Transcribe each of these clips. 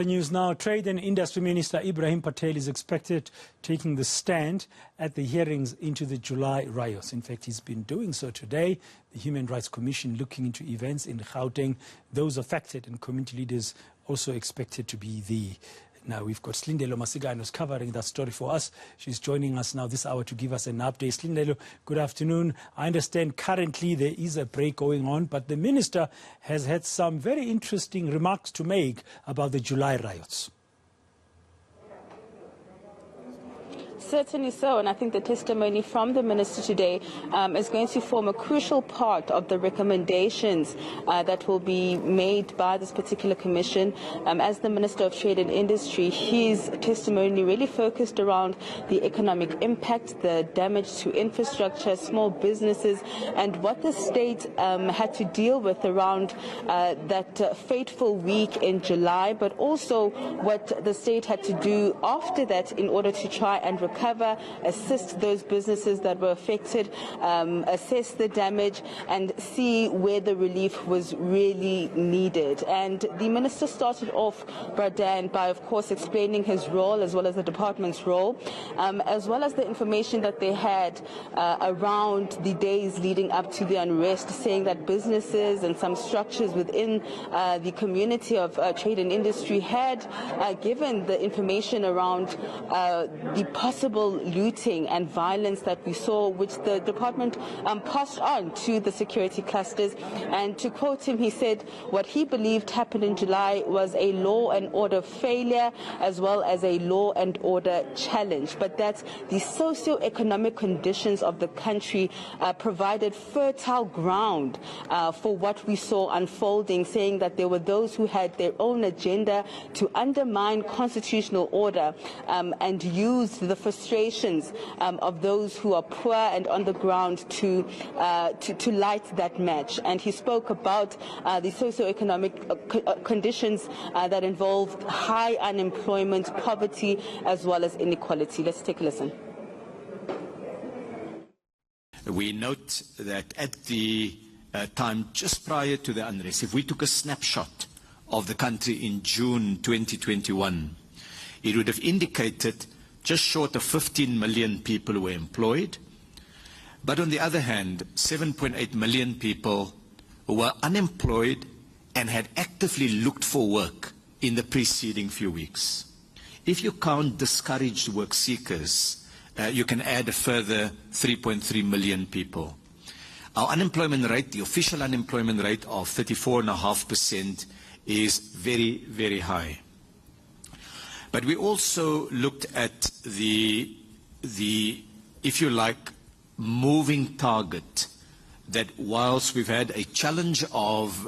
The news now. Trade and Industry Minister Ebrahim Patel is expected taking the stand at the hearings into the July riots. In fact, he's been doing so today. The Human Rights Commission looking into events in Gauteng. Those affected and community leaders also expected to be there. Now, we've got Silindelo Masikane who's covering that story for us. She's joining us now this hour to give us an update. Silindelo, good afternoon. I understand currently there is a break going on, but the minister has had some very interesting remarks to make about the July riots. Certainly so, and I think the testimony from the minister today is going to form a crucial part of the recommendations that will be made by this particular commission. As the Minister of Trade and Industry, his testimony really focused around the economic impact, the damage to infrastructure, small businesses, and what the state had to deal with around that fateful week in July, but also what the state had to do after that in order to try and recover, assist those businesses that were affected, assess the damage and see where the relief was really needed. And the minister started off, Bradan, by of course explaining his role as well as the department's role, as well as the information that they had around the days leading up to the unrest, saying that businesses and some structures within the community of trade and industry had given the information around the possible looting and violence that we saw, which the department passed on to the security clusters. And to quote him, he said what he believed happened in July was a law and order failure as well as a law and order challenge, but that the socio-economic conditions of the country provided fertile ground for what we saw unfolding, saying that there were those who had their own agenda to undermine constitutional order and used the frustrations of those who are poor and on the ground to light that match. And he spoke about the socio-economic conditions that involved high unemployment, poverty, as well as inequality. Let's take a listen. We note that at the time just prior to the unrest, if we took a snapshot of the country in June 2021, it would have indicated just short of 15 million people were employed. But on the other hand, 7.8 million people were unemployed and had actively looked for work in the preceding few weeks. If you count discouraged work seekers, you can add a further 3.3 million people. Our unemployment rate, the official unemployment rate of 34.5%, is very, very high. But we also looked at the, if you like, moving target, that whilst we've had a challenge of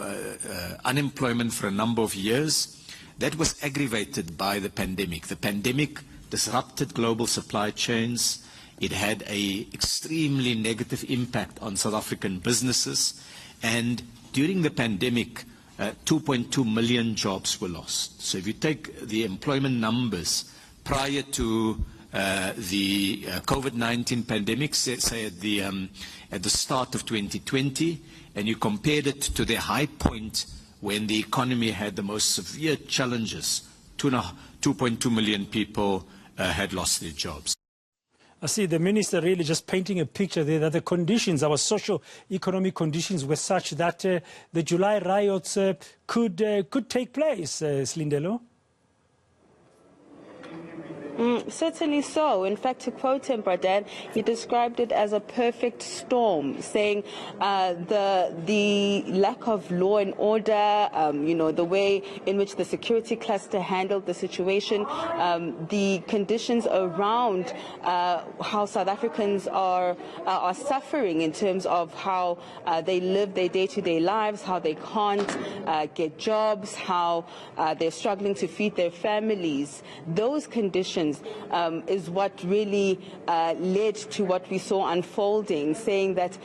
unemployment for a number of years, that was aggravated by the pandemic. The pandemic disrupted global supply chains. It had an extremely negative impact on South African businesses. And during the pandemic, 2.2 million jobs were lost. So if you take the employment numbers prior to the COVID-19 pandemic, say at the start of 2020, and you compared it to the high point when the economy had the most severe challenges, 2.2 million people had lost their jobs. I see the minister really just painting a picture there that the conditions, our socio-economic conditions, were such that the July riots could take place, Silindelo. Certainly so. In fact, to quote him, Bradan, he described it as a perfect storm, saying the lack of law and order, the way in which the security cluster handled the situation, the conditions around how South Africans are suffering in terms of how they live their day-to-day lives, how they can't get jobs, how they're struggling to feed their families. Those conditions conditions is what really led to what we saw unfolding, saying that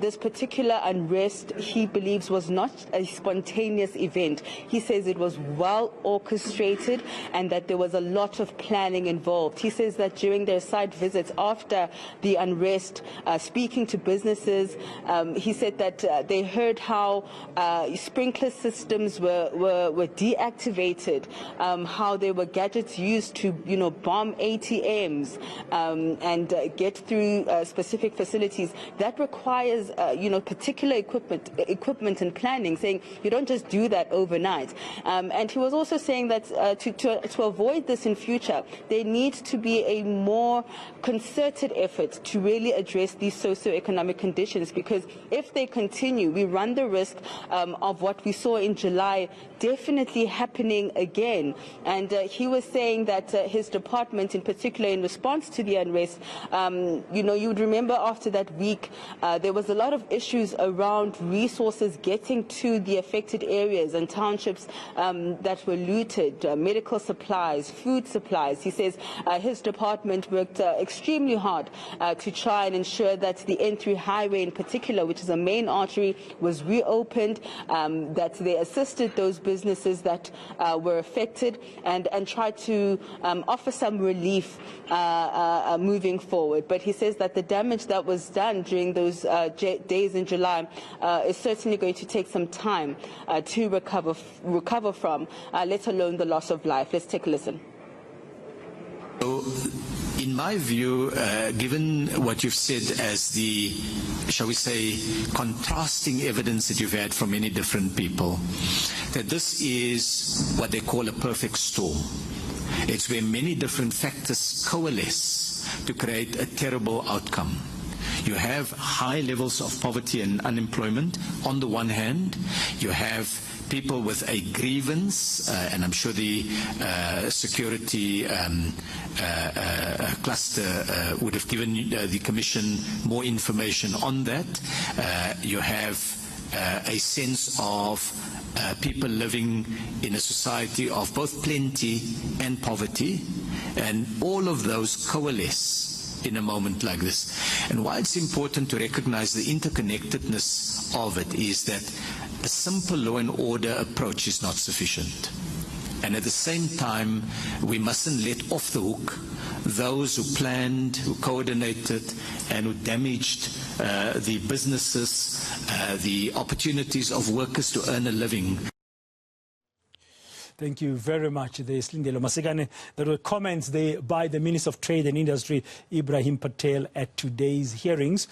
this particular unrest, he believes, was not a spontaneous event. He says it was well orchestrated and that there was a lot of planning involved. He says that during their site visits after the unrest, speaking to businesses, he said that they heard how sprinkler systems were deactivated, how there were gadgets used to, bomb ATMs and get through specific facilities. That requires, particular equipment and planning, saying you don't just do that overnight. And he was also saying that to avoid this in future, there needs to be a more concerted effort to really address these socio-economic conditions, because if they continue, we run the risk of what we saw in July definitely happening again. And he was saying that his department, in particular in response to the unrest, you would remember after that week, there was a lot of issues around resources getting to the affected areas and townships that were looted, medical supplies, food supplies. He says his department worked extremely hard to try and ensure that the N3 highway in particular, which is a main artery, was reopened, that they assisted those businesses that were affected and tried to offer some relief moving forward. But he says that the damage that was done during those days in July is certainly going to take some time to recover from, let alone the loss of life. Let's take a listen. In my view, given what you've said as the, shall we say, contrasting evidence that you've had from many different people, that this is what they call a perfect storm. It's where many different factors coalesce to create a terrible outcome. You have high levels of poverty and unemployment on the one hand. You have people with a grievance, and I'm sure the security cluster would have given the Commission more information on that. You have a sense of people living in a society of both plenty and poverty, and all of those coalesce in a moment like this. And why it's important to recognize the interconnectedness of it is that a simple law and order approach is not sufficient. And at the same time, we mustn't let off the hook those who planned, who coordinated, and who damaged the businesses, the opportunities of workers to earn a living. Thank you very much, Silindelo Masikane. There were comments there by the Minister of Trade and Industry, Ebrahim Patel, at today's hearings.